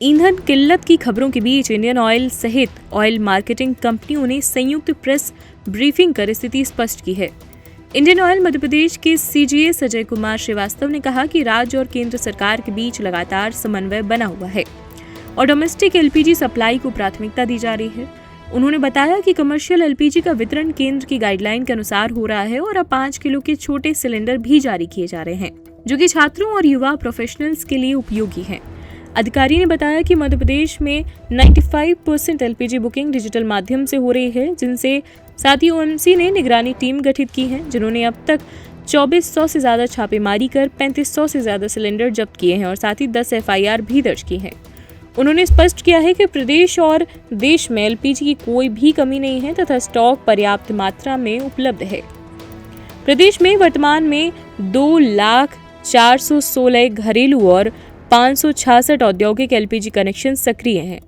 ईंधन किल्लत की खबरों के बीच इंडियन ऑयल सहित ऑयल मार्केटिंग कंपनियों ने संयुक्त प्रेस ब्रीफिंग कर स्थिति स्पष्ट की है। इंडियन ऑयल मध्य प्रदेश के सीजीएस अजय कुमार श्रीवास्तव ने कहा कि राज्य और केंद्र सरकार के बीच लगातार समन्वय बना हुआ है और डोमेस्टिक एलपीजी सप्लाई को प्राथमिकता दी जा रही है। उन्होंने बताया कि कमर्शियल एलपीजी का वितरण केंद्र की गाइडलाइन के अनुसार हो रहा है और अब 5 किलो के छोटे सिलेंडर भी जारी किए जा रहे हैं, जो कि छात्रों और युवा प्रोफेशनल्स के लिए उपयोगी हैं। अधिकारी ने बताया कि मध्य प्रदेश में 95% एलपीजी बुकिंग डिजिटल माध्यम से हो रही है, जिनसे साथ ही ओएमसी ने निगरानी टीम गठित की है, जिन्होंने अब तक 2400 से ज्यादा छापेमारी कर 3500 से ज्यादा सिलेंडर जब्त किए हैं और साथ ही 10 एफआईआर भी दर्ज की है। उन्होंने स्पष्ट किया है कि प्रदेश और देश में एलपीजी की कोई भी कमी नहीं है तथा स्टॉक पर्याप्त मात्रा में उपलब्ध है। प्रदेश में वर्तमान में 2,04,16 घरेलू और 566 औद्योगिक एलपीजी कनेक्शन सक्रिय हैं।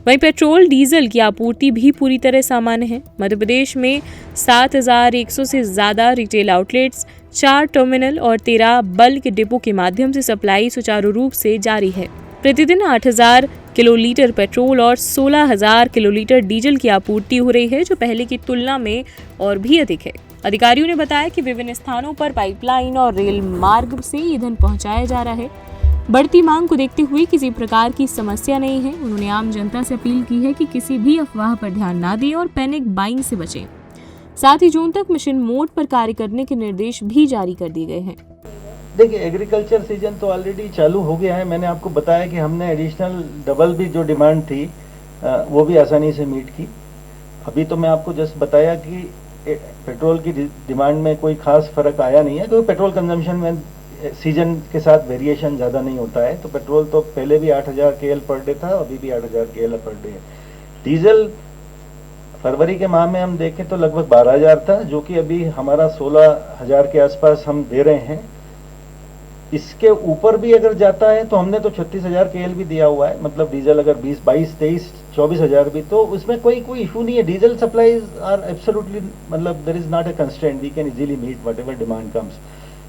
वहीं पेट्रोल डीजल की आपूर्ति भी पूरी तरह सामान्य है। मध्य प्रदेश में 7,100 से ज्यादा रिटेल आउटलेट्स, 4 टर्मिनल और 13 बल्क डिपो के माध्यम से सप्लाई सुचारू रूप से जारी है। प्रतिदिन 8,000 किलोलीटर पेट्रोल और 16,000 किलोलीटर डीजल की आपूर्ति हो रही है, जो पहले की तुलना में और भी अधिक है। अधिकारियों ने बताया कि विभिन्न स्थानों पर पाइपलाइन और रेल मार्ग से ईंधन पहुंचाया जा रहा है। बढ़ती मांग को देखते हुए किसी प्रकार की समस्या नहीं है। उन्होंने आम जनता से अपील की है कि किसी भी अफवाह पर ध्यान न दें और पैनिक बाइंग से बचें। साथ ही जून तक मिशन मोड पर कार्य करने के निर्देश भी जारी कर दिए गए हैं। देखिए, एग्रीकल्चर सीजन तो ऑलरेडी चालू हो गया है। मैंने आपको बताया कि हमने एडिशनल डबल भी जो डिमांड थी वो भी आसानी से मीट की। अभी तो मैं आपको जस्ट बताया कि पेट्रोल की डिमांड में कोई खास फर्क आया नहीं है, क्योंकि पेट्रोल कंजम्पशन में सीजन के साथ वेरिएशन ज़्यादा नहीं होता है। तो पेट्रोल तो पहले भी 8,000 KL पर डे था, अभी भी 8,000 KL पर डे है। डीजल फरवरी के माह में हम देखें तो लगभग 12,000 था, जो कि अभी हमारा 16,000 के आसपास हम दे रहे हैं। इसके ऊपर भी अगर जाता है तो हमने तो 36,000 KL भी दिया हुआ है। मतलब डीजल अगर 20, 22, 23, 24,000 भी, तो उसमें कोई इशू नहीं है। डीजल सप्लाईज आर एब्सोल्युटली, मतलब there is not a constraint, we can easily meet whatever demand comes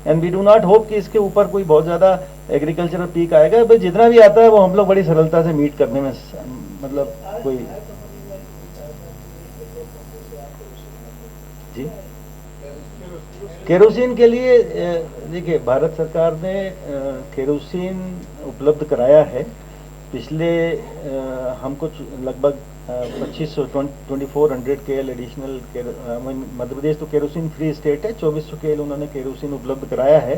and we do not hope कि इसके ऊपर कोई बहुत ज़्यादा एग्रीकल्चरल पीक आएगा। बस जितना भी आता है वो हम लोग बड़ी सरलता से मीट करने में, मतलब कोई जी। केरोसिन के लिए देखिए, भारत सरकार ने केरोसिन उपलब्ध कराया है। पिछले हमको लगभग 2,400 KL एडिशनल, मध्य प्रदेश तो केरोसिन फ्री स्टेट है, 2,400 KL उन्होंने केरोसिन उपलब्ध कराया है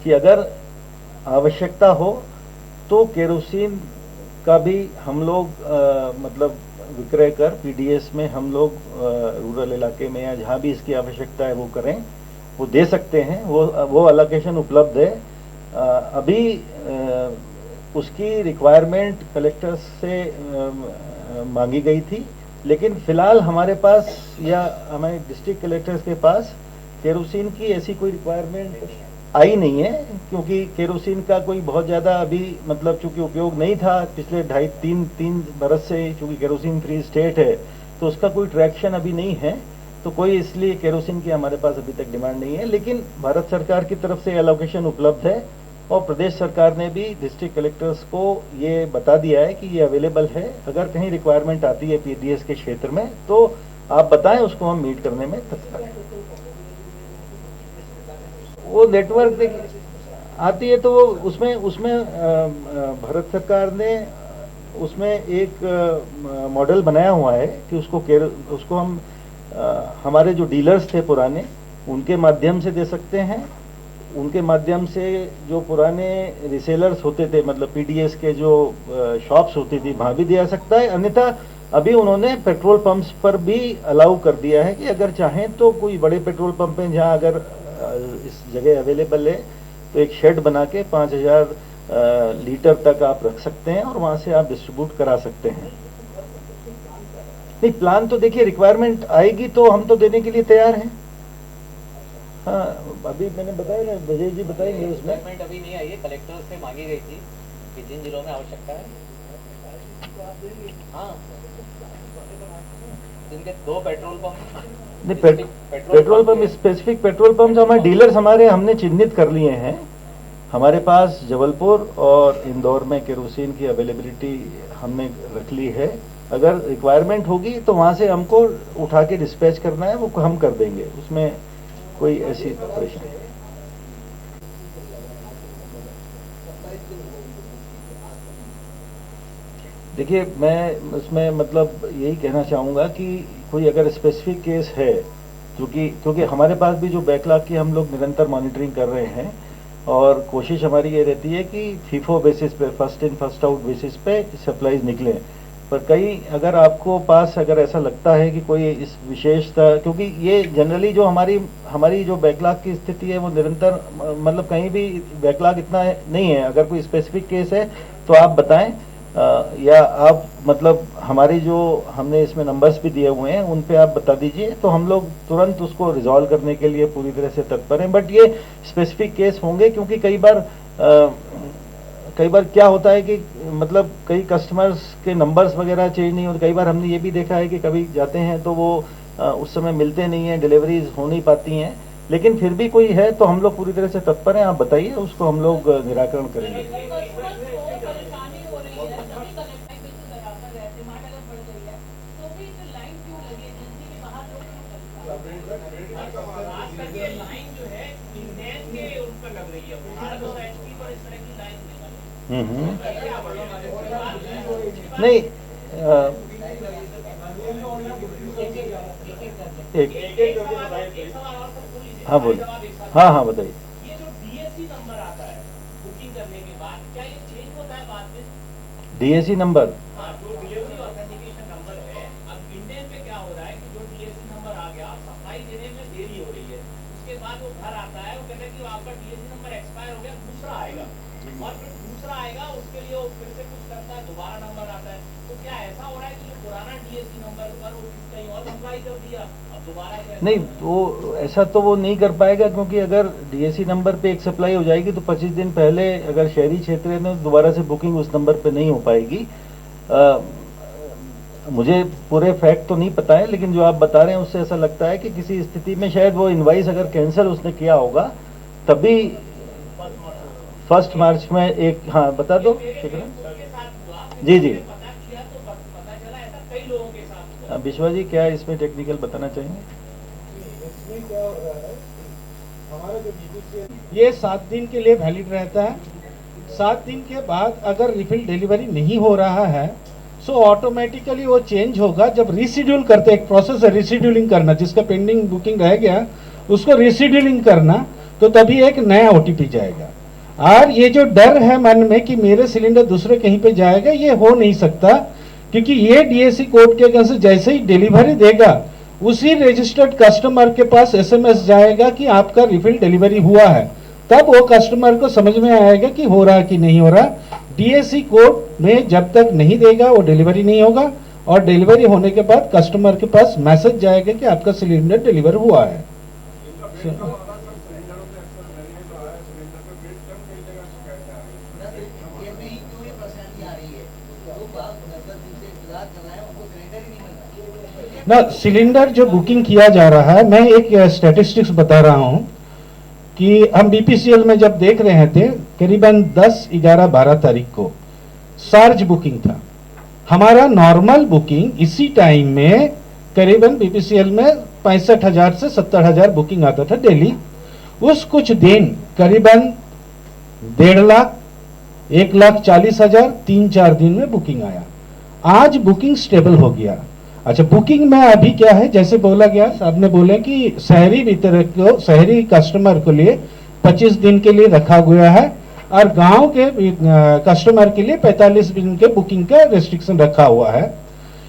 कि अगर आवश्यकता हो तो केरोसिन का भी हम लोग मतलब विक्रय कर पीडीएस में हम लोग रूरल इलाके में या जहाँ भी इसकी आवश्यकता है वो करें, वो दे सकते हैं। वो अलोकेशन उपलब्ध है। अभी उसकी रिक्वायरमेंट कलेक्टर से मांगी गई थी, लेकिन फिलहाल हमारे पास या हमारे डिस्ट्रिक्ट कलेक्टर्स के पास केरोसिन की ऐसी कोई रिक्वायरमेंट आई नहीं है, क्योंकि केरोसिन का कोई बहुत ज़्यादा अभी मतलब चूंकि उपयोग नहीं था पिछले 2.5-3 बरस से, चूंकि केरोसिन फ्री स्टेट है तो उसका कोई ट्रैक्शन अभी नहीं है, तो कोई इसलिए केरोसिन की हमारे पास अभी तक डिमांड नहीं है। लेकिन भारत सरकार की तरफ से एलोकेशन उपलब्ध है और प्रदेश सरकार ने भी डिस्ट्रिक्ट कलेक्टर्स को ये बता दिया है कि ये अवेलेबल है। अगर कहीं रिक्वायरमेंट आती है पीडीएस के क्षेत्र में तो आप बताएं, उसको हम मीट करने में तत्पर हैं। वो नेटवर्क आती है तो उसमें भारत सरकार ने उसमें एक मॉडल बनाया हुआ है कि उसको हम हमारे जो डीलर्स थे पुराने, उनके माध्यम से दे सकते हैं। उनके माध्यम से जो पुराने रिसेलर्स होते थे, मतलब पीडीएस के जो शॉप्स होती थी, वहाँ भी दिया सकता है। अन्यथा अभी उन्होंने पेट्रोल पंप्स पर भी अलाउ कर दिया है कि अगर चाहें तो कोई बड़े पेट्रोल पंप हैं जहाँ अगर इस जगह अवेलेबल है तो एक शेड बना के 5,000 लीटर तक आप रख सकते हैं और वहाँ से आप डिस्ट्रीब्यूट करा सकते हैं। नहीं, प्लान तो देखिए, रिक्वायरमेंट आएगी तो हम तो देने के लिए तैयार हैं। हाँ, अभी मैंने बताया ना, विजय जी बताएंगे। उसमें अभी नहीं आई है, कलेक्टर से मांगी गई थी कि जिन जिलों में आवश्यकता है, हाँ, जिनके 2 petrol pump, petrol pump specific petrol pump हमारे डीलर्स हमने चिन्हित कर लिए हैं। हमारे पास जबलपुर और इंदौर में केरोसिन की अवेलेबिलिटी हमने रख ली है। अगर रिक्वायरमेंट होगी तो वहाँ से हमको उठा के डिस्पैच करना है, वो हम कर देंगे, उसमें कोई ऐसी परेशानी नहीं। देखिए, मैं उसमें मतलब यही कहना चाहूँगा कि कोई अगर स्पेसिफिक केस है, क्योंकि हमारे पास भी जो बैकलॉग की हम लोग निरंतर मॉनिटरिंग कर रहे हैं और कोशिश हमारी ये रहती है कि फीफो बेसिस पे, first in first out basis पे सप्लाईज निकलें। पर कई अगर आपको पास अगर ऐसा लगता है कि कोई इस विशेषता, क्योंकि ये जनरली जो हमारी जो बैकलॉग की स्थिति है वो निरंतर, मतलब कहीं भी बैकलॉग इतना नहीं है। अगर कोई स्पेसिफिक केस है तो आप बताएं, या आप मतलब हमारी जो हमने इसमें नंबर्स भी दिए हुए हैं उन पे आप बता दीजिए, तो हम लोग तुरंत उसको रिजॉल्व करने के लिए पूरी तरह से तत्पर हैं। बट ये स्पेसिफिक केस होंगे, क्योंकि कई बार क्या होता है कि मतलब कई कस्टमर्स के नंबर्स वगैरह चेंज नहीं होते। कई बार हमने ये भी देखा है कि कभी जाते हैं तो वो उस समय मिलते नहीं हैं, डिलीवरीज हो नहीं पाती हैं। लेकिन फिर भी कोई है तो हम लोग पूरी तरह से तत्पर हैं, आप बताइए, उसको हम लोग निराकरण करेंगे। नहीं, एक हाँ बोलिए, हाँ बताइए। ये जो डीएससी नंबर आता है बुकिंग करने के बाद, क्या ये चेंज होता है बाद में? डीएससी नंबर, हाँ, जो डिलीवरी ऑथेंटिकेशन नंबर है, अब इंडियन पे क्या हो रहा है कि जो डीएससी नंबर आ गया, सप्लाई देने में देरी हो रही है, उसके बाद वो घर आता है, वो कहता है कि आपका डीएससी नंबर एक्सपायर हो गया, दूसरा आएगा, और फिर दूसरा आएगा, उसके लिए वो फिर से कुछ करता है, दोबारा नंबर आता है। तो क्या ऐसा हो रहा है कि जो पुराना डीएससी नंबर पर वो कहीं और सप्लाई कर दिया, अब दोबारा नहीं, वो ऐसा तो वो नहीं कर पाएगा, क्योंकि अगर डीएससी नंबर पे एक सप्लाई हो जाएगी तो 25 दिन पहले अगर शहरी क्षेत्र है तो दोबारा से बुकिंग उस नंबर पे नहीं हो पाएगी। मुझे पूरे फैक्ट तो नहीं पता है, लेकिन जो आप बता रहे हैं उससे ऐसा लगता है कि किसी स्थिति में शायद वो इनवाइस अगर कैंसिल उसने किया होगा तभी 1 मार्च में एक, हाँ बता दो। जी विश्वा जी, क्या इसमें टेक्निकल बताना चाहेंगे? इसमें क्या हो रहा है, हमारा जो बीपीसीएल ये 7 दिन के लिए वैलिड रहता है। 7 दिन के बाद अगर रिफिल डिलीवरी नहीं हो रहा है सो ऑटोमेटिकली वो चेंज होगा। जब रिशेड्यूल करते, एक प्रोसेस है रिशेड्यूलिंग करना, जिसका पेंडिंग बुकिंग रह गया उसको रिशेड्यूलिंग करना, तो तभी एक नया ओटीपी जाएगा। और ये जो डर है मन में कि मेरे सिलेंडर दूसरे कहीं पे जाएगा, ये हो नहीं सकता, क्योंकि ये डीएससी कोड के अगर से जैसे ही डिलीवरी देगा उसी रजिस्टर्ड कस्टमर के पास एसएमएस जाएगा कि आपका रिफिल डिलीवरी हुआ है। तब वो कस्टमर को समझ में आएगा कि हो रहा है कि नहीं हो रहा। डीएससी कोड में जब तक नहीं देगा वो डिलीवरी नहीं होगा, और डिलीवरी होने के बाद कस्टमर के पास मैसेज जाएगा कि आपका सिलेंडर डिलीवर हुआ है। ना सिलेंडर जो बुकिंग किया जा रहा है, मैं एक स्टैटिस्टिक्स बता रहा हूं कि हम बीपीसीएल में जब देख रहे थे करीबन 10, 11, 12 तारीख को सर्ज बुकिंग था। हमारा नॉर्मल बुकिंग इसी टाइम में करीबन बीपीसीएल में 65,000 से 70,000 बुकिंग आता था डेली। उस कुछ दिन करीबन 1.5 लाख, 1,40,000 3-4 दिन में बुकिंग आया। आज बुकिंग स्टेबल हो गया। अच्छा, बुकिंग में अभी क्या है, जैसे बोला गया, साहब ने बोले कि शहरी वितरक को, शहरी कस्टमर के लिए 25 दिन के लिए रखा गया है, और गांव के कस्टमर के लिए 45 दिन के बुकिंग का रेस्ट्रिक्शन रखा हुआ है।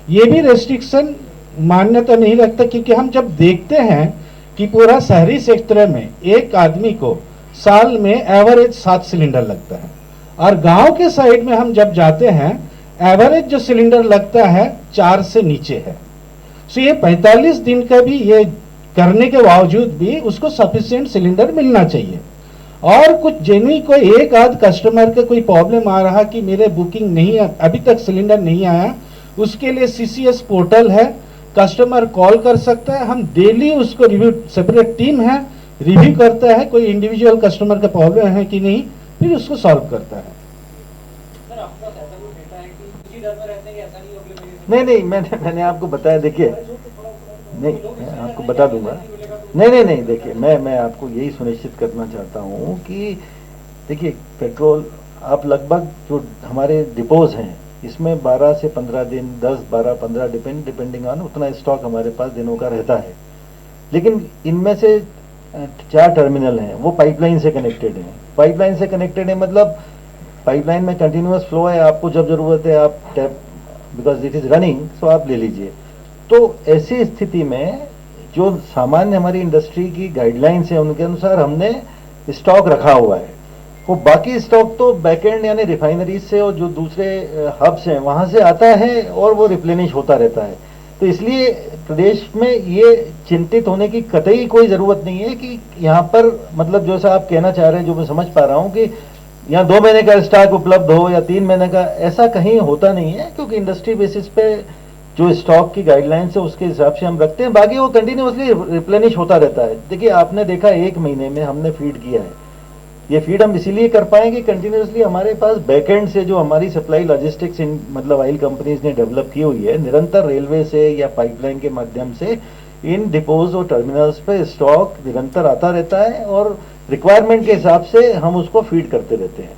ये भी रेस्ट्रिक्शन मान्यता नहीं रखता, क्योंकि हम जब देखते हैं कि पूरा शहरी क्षेत्र में एक आदमी को साल में एवरेज 7 सिलेंडर लगता है, और गांव के साइड में हम जब जाते हैं एवरेज जो सिलेंडर लगता है 4 से नीचे है। सो ये 45 दिन का भी ये करने के बावजूद भी उसको सफिशिएंट सिलेंडर मिलना चाहिए। और कुछ जेन्युइन कोई एक आध कस्टमर का कोई प्रॉब्लम आ रहा कि मेरे बुकिंग नहीं, अभी तक सिलेंडर नहीं आया, उसके लिए सीसीएस पोर्टल है, कस्टमर कॉल कर सकता है। हम डेली उसको रिव्यू, सेपरेट टीम है, रिव्यू करता है कोई इंडिविजुअल कस्टमर का प्रॉब्लम है कि नहीं, फिर उसको सॉल्व करता है। सर आपके पास ऐसा कोई डेटा है कि उसी डर में रहते हैं कि ऐसा नहीं हो कि नहीं, मैंने आपको बताया, देखिए, नहीं, मैं आपको बता दूंगा। नहीं, देखिए, मैं आपको यही सुनिश्चित करना चाहता हूँ कि देखिए, पेट्रोल आप लगभग जो हमारे डिपोज हैं इसमें 12 से 15 दिन, 10, 12, 15 डिपेंडिंग ऑन उतना स्टॉक हमारे पास दिनों का रहता है। लेकिन इनमें से 4 टर्मिनल हैं, वो पाइपलाइन से कनेक्टेड हैं। पाइपलाइन से कनेक्टेड है मतलब पाइपलाइन में कंटिन्यूअस फ्लो है, आपको जब जरूरत है आप tap, because it is running, so आप ले लीजिए। तो ऐसी स्थिति में जो सामान्य हमारी इंडस्ट्री की गाइडलाइंस है उनके अनुसार हमने स्टॉक रखा हुआ है। वो बाकी स्टॉक तो बैकएंड यानी रिफाइनरीज से और जो दूसरे हब्स हैं वहां से आता है और वो रिप्लेनिश होता रहता है। तो इसलिए प्रदेश में ये चिंतित होने की कतई कोई जरूरत नहीं है कि यहाँ पर, मतलब जैसा आप कहना चाह रहे हैं, जो मैं समझ पा रहा हूँ कि यहाँ 2 महीने का स्टॉक उपलब्ध हो या 3 महीने का, ऐसा कहीं होता नहीं है, क्योंकि इंडस्ट्री बेसिस पे जो स्टॉक की गाइडलाइंस है उसके हिसाब से हम रखते हैं। बाकी वो कंटिन्यूअसली रिप्लेनिश होता रहता है। देखिए, आपने देखा 1 महीने में हमने फीड किया है, ये फीड हम इसीलिए कर पाएंगे कंटिन्यूअसली हमारे पास बैकएंड से जो हमारी सप्लाई लॉजिस्टिक्स मतलब ऑयल कंपनीज ने डेवलप की हुई है, निरंतर रेलवे से या पाइपलाइन के माध्यम से इन डिपोज और टर्मिनल्स पे स्टॉक निरंतर आता रहता है और रिक्वायरमेंट के हिसाब से हम उसको फीड करते रहते हैं।